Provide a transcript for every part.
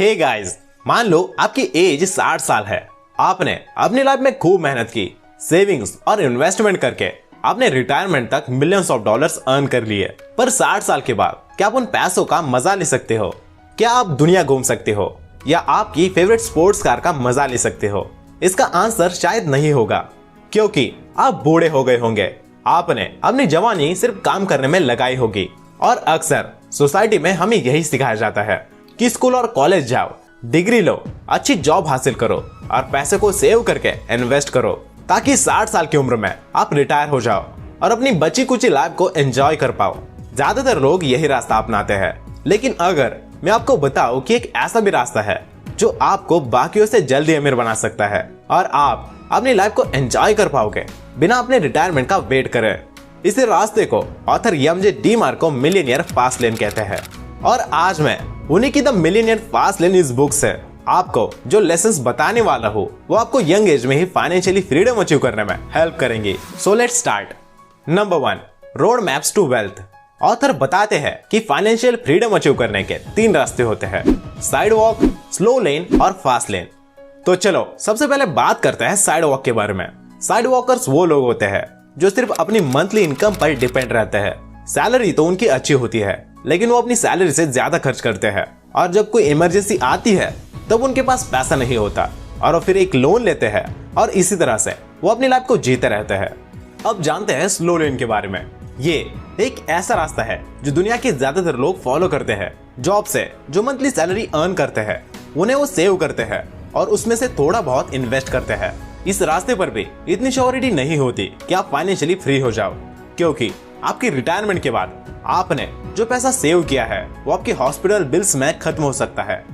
Hey guys, मान लो आपकी as 60 साल है। आपने अपनी लाइफ में खूब मेहनत की, सेविंग्स और इन्वेस्टमेंट करके आपने रिटायरमेंट तक मिलियंस ऑफ डॉलर्स अर्न कर लिए। पर 60 साल के बाद क्या आप उन पैसों का मजा ले सकते हो? क्या आप दुनिया घूम सकते हो या आपकी फेवरेट स्पोर्ट्स कार का मजा ले सकते हो? इसका आंसर शायद नहीं होगा, क्योंकि आप बूढ़े हो गए होंगे। आपने अपनी जवानी सिर्फ काम करने में लगाई होगी। और अक्सर सोसाइटी में हमें यही सिखाया जाता है कि स्कूल और कॉलेज जाओ, डिग्री लो, अच्छी जॉब हासिल करो और पैसे को सेव करके इन्वेस्ट करो, ताकि 60 साल की उम्र में आप रिटायर हो जाओ और अपनी बची कुची लाइफ को एंजॉय कर पाओ। ज्यादातर लोग यही रास्ता अपनाते हैं, लेकिन अगर मैं आपको बताऊं कि एक ऐसा भी रास्ता है जो आपको बाकियों से जल्दी अमीर बना सकता है और आप अपनी लाइफ को एंजॉय कर पाओगे बिना अपने रिटायरमेंट का वेट करे। इसी रास्ते को author M J. DeMarco millionaire fast lane कहते हैं और आज मैं उन्हीं की द मिलियनियर फास्ट लेन इस बुक से आपको जो लेसन्स बताने वाला हूँ वो आपको यंग एज में ही फाइनेंशियली फ्रीडम अचीव करने में हेल्प करेंगे। So let's start. Number 1, road maps to wealth. Author बताते हैं कि फाइनेंशियल फ्रीडम अचीव करने के 3 रास्ते होते हैं: साइड वॉक, स्लो लेन और फास्ट लेन। तो चलो सबसे पहले बात करते हैं साइड वॉक के बारे में। साइड वॉकर्स वो लोग होते हैं जो सिर्फ अपनी मंथली इनकम पर डिपेंड रहते हैं। सैलरी तो उनकी अच्छी होती है, लेकिन वो अपनी सैलरी से ज्यादा खर्च करते हैं और जब कोई इमरजेंसी आती है तब उनके पास पैसा नहीं होता और वो फिर एक लोन लेते हैं और इसी तरह से वो अपनी लाइफ को जीते रहते हैं। अब जानते हैं स्लो लेन के बारे में। ये एक ऐसा रास्ता है जो दुनिया के ज्यादातर लोग फॉलो करते हैं। जॉब से जो मंथली सैलरी अर्न करते हैं उन्हें वो सेव करते हैं और उसमें से थोड़ा बहुत इन्वेस्ट करते हैं। इस रास्ते पर भी इतनी श्योरिटी नहीं होती कि आप फाइनेंशियली फ्री हो जाओ, क्योंकि आपकी रिटायरमेंट के बाद आपने जो पैसा सेव किया है वो आपके हॉस्पिटल बिल्स में खत्म हो सकता है।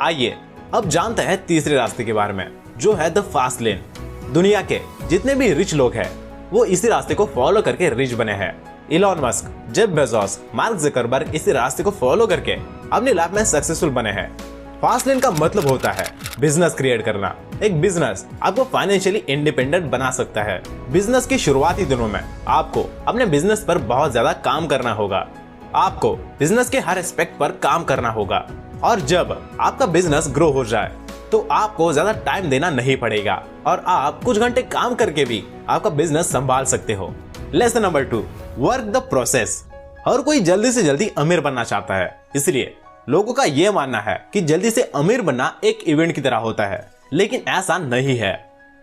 आइए अब जानते हैं तीसरे रास्ते के बारे में, जो है द फास्ट लेन। दुनिया के जितने भी रिच लोग हैं वो इसी रास्ते को फॉलो करके रिच बने हैं। Elon Musk, Jeff Bezos, mark Zuckerberg इसी रास्ते को फॉलो करके अपनी लाइफ में सक्सेसफुल बने हैं। फास्ट लेन का मतलब होता है बिजनेस क्रिएट करना। एक बिजनेस आपको फाइनेंशियली इंडिपेंडेंट बना सकता है। बिजनेस के शुरुआती दिनों में आपको अपने बिजनेस पर बहुत ज्यादा काम करना होगा। आपको बिजनेस के हर एस्पेक्ट पर काम करना होगा और जब आपका बिजनेस ग्रो हो जाए तो आपको ज्यादा टाइम देना नहीं पड़ेगा और आप कुछ घंटे काम करके भी आपका बिजनेस संभाल सकते हो। Lesson number 2, work the process. हर कोई जल्दी से जल्दी अमीर बनना चाहता है, इसलिए लोगों का यह मानना है कि जल्दी से अमीर बनना एक इवेंट की तरह होता है, लेकिन ऐसा नहीं है।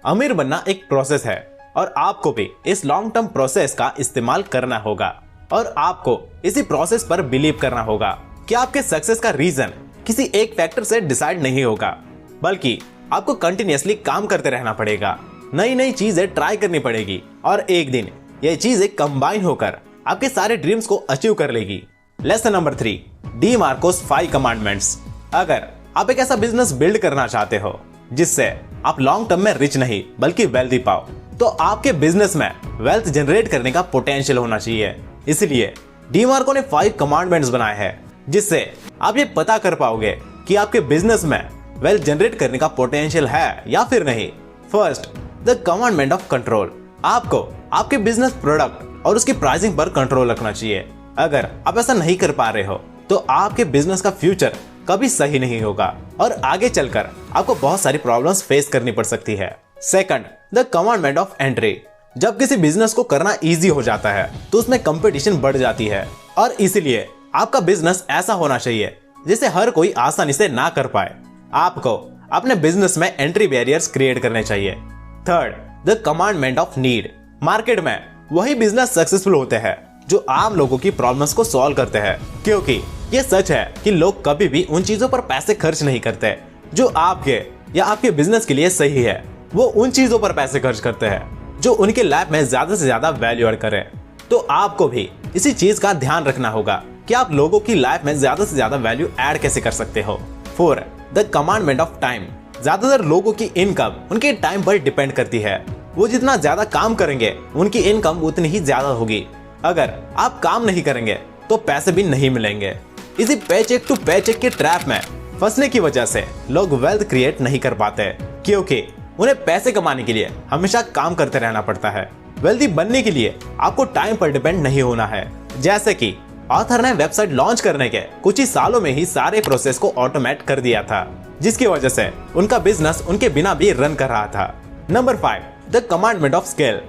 अमीर बनना एक प्रोसेस है और आपको भी इस लॉन्ग टर्म प्रोसेस का इस्तेमाल करना होगा और आपको इसी प्रोसेस पर बिलीव करना होगा कि आपके सक्सेस का रीजन किसी एक फैक्टर से डिसाइड नहीं होगा, बल्कि आपको कंटिन्यूअसली काम करते रहना पड़ेगा। नई नई चीजें ट्राई करनी पड़ेगी और एक दिन ये चीजें कंबाइन होकर आपके सारे ड्रीम्स को अचीव कर लेगी। Lesson number 3, डीमार्कोस 5 commandments. अगर आप एक ऐसा बिजनेस बिल्ड करना चाहते हो जिससे आप लॉन्ग टर्म में रिच नहीं बल्कि वेल्दी पाओ, तो आपके बिजनेस में वेल्थ जनरेट करने का पोटेंशियल होना चाहिए। इसलिए डीमार्को ने 5 कमांडमेंट्स बनाए हैं जिससे आप ये पता कर पाओगे कि आपके बिजनेस में वेल्थ जनरेट करने का पोटेंशियल है या फिर नहीं। First, the commandment of control. आपको आपके बिजनेस प्रोडक्ट और उसकी प्राइसिंग पर कंट्रोल रखना चाहिए। अगर आप ऐसा नहीं कर पा रहे हो तो आपके बिजनेस का फ्यूचर कभी सही नहीं होगा और आगे चलकर आपको बहुत सारी प्रॉब्लम्स फेस करनी पड़ सकती है। Second, the commandment of entry. जब किसी बिजनेस को करना इजी हो जाता है तो उसमें कंपटीशन बढ़ जाती है और इसीलिए आपका बिजनेस ऐसा होना चाहिए जिसे हर कोई आसानी से ना कर पाए। आपको अपने बिजनेस में एंट्री बैरियर्स क्रिएट करने चाहिए। Third, the commandment of need. Market में वही बिजनेस सक्सेसफुल होते हैं जो आम लोगों की प्रॉब्लम्स को सॉल्व करते हैं, क्योंकि ये सच है कि लोग कभी भी उन चीजों पर पैसे खर्च नहीं करते जो आपके या आपके बिजनेस के लिए सही है। वो उन चीजों पर पैसे खर्च करते हैं जो उनके लाइफ में ज्यादा से ज्यादा वैल्यू ऐड करें। तो आपको भी इसी चीज का ध्यान रखना होगा कि आप लोगों की लाइफ में ज्यादा से ज्यादा वैल्यू ऐड कैसे कर सकते हो। 4, द कमांडमेंट ऑफ टाइम। ज्यादातर लोगों की इनकम उनके टाइम पर डिपेंड करती है। वो जितना ज्यादा काम करेंगे उनकी इनकम उतनी ही ज्यादा होगी। अगर आप काम नहीं करेंगे तो पैसे भी नहीं मिलेंगे। इसी पेचेक टू पेचेक के ट्रैप में फंसने की वजह से लोग वेल्थ क्रिएट नहीं कर पाते, क्योंकि उन्हें पैसे कमाने के लिए हमेशा काम करते रहना पड़ता है। वेल्दी बनने के लिए आपको टाइम पर डिपेंड नहीं होना है। जैसे कि ऑथर ने वेबसाइट लॉन्च करने के कुछ ही सालों में ही सारे प्रोसेस को ऑटोमेट कर दिया था, जिसकी वजह से उनका बिजनेस उनके बिना भी रन कर रहा था। Number 5, the commandment of scale.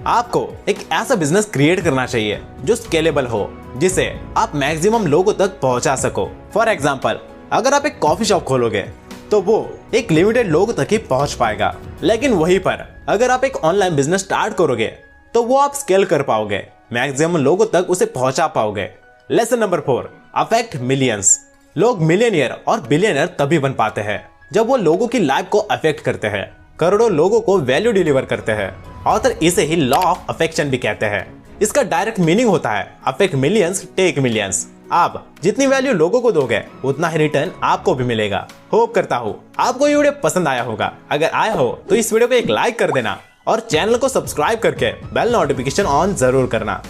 आपको एक ऐसा बिजनेस क्रिएट करना चाहिए जो स्केलेबल हो, जिसे आप मैक्सिमम लोगों तक पहुंचा सको। फॉर एग्जाम्पल, अगर आप एक कॉफी शॉप खोलोगे तो वो एक लिमिटेड लोगों तक ही पहुंच पाएगा, लेकिन वहीं पर अगर आप एक ऑनलाइन बिजनेस स्टार्ट करोगे तो वो आप स्केल कर पाओगे, मैक्सिमम लोगों तक उसे पहुंचा पाओगे। Lesson number 4, affect millions. लोग मिलियनियर और बिलियनियर तभी बन पाते हैं जब वो लोगों की लाइफ को अफेक्ट करते हैं, करोड़ों लोगों को वैल्यू डिलीवर करते हैं। ऑथर इसे ही लॉ ऑफ अफेक्शन भी कहते हैं। इसका डायरेक्ट मीनिंग होता है अफेक्ट मिलियंस टेक मिलियंस। आप जितनी वैल्यू लोगों को दोगे उतना ही रिटर्न आपको भी मिलेगा। होप करता हूँ आपको ये वीडियो पसंद आया होगा। अगर आया हो तो इस वीडियो को एक लाइक कर देना और चैनल को सब्सक्राइब करके बेल नोटिफिकेशन ऑन जरूर करना।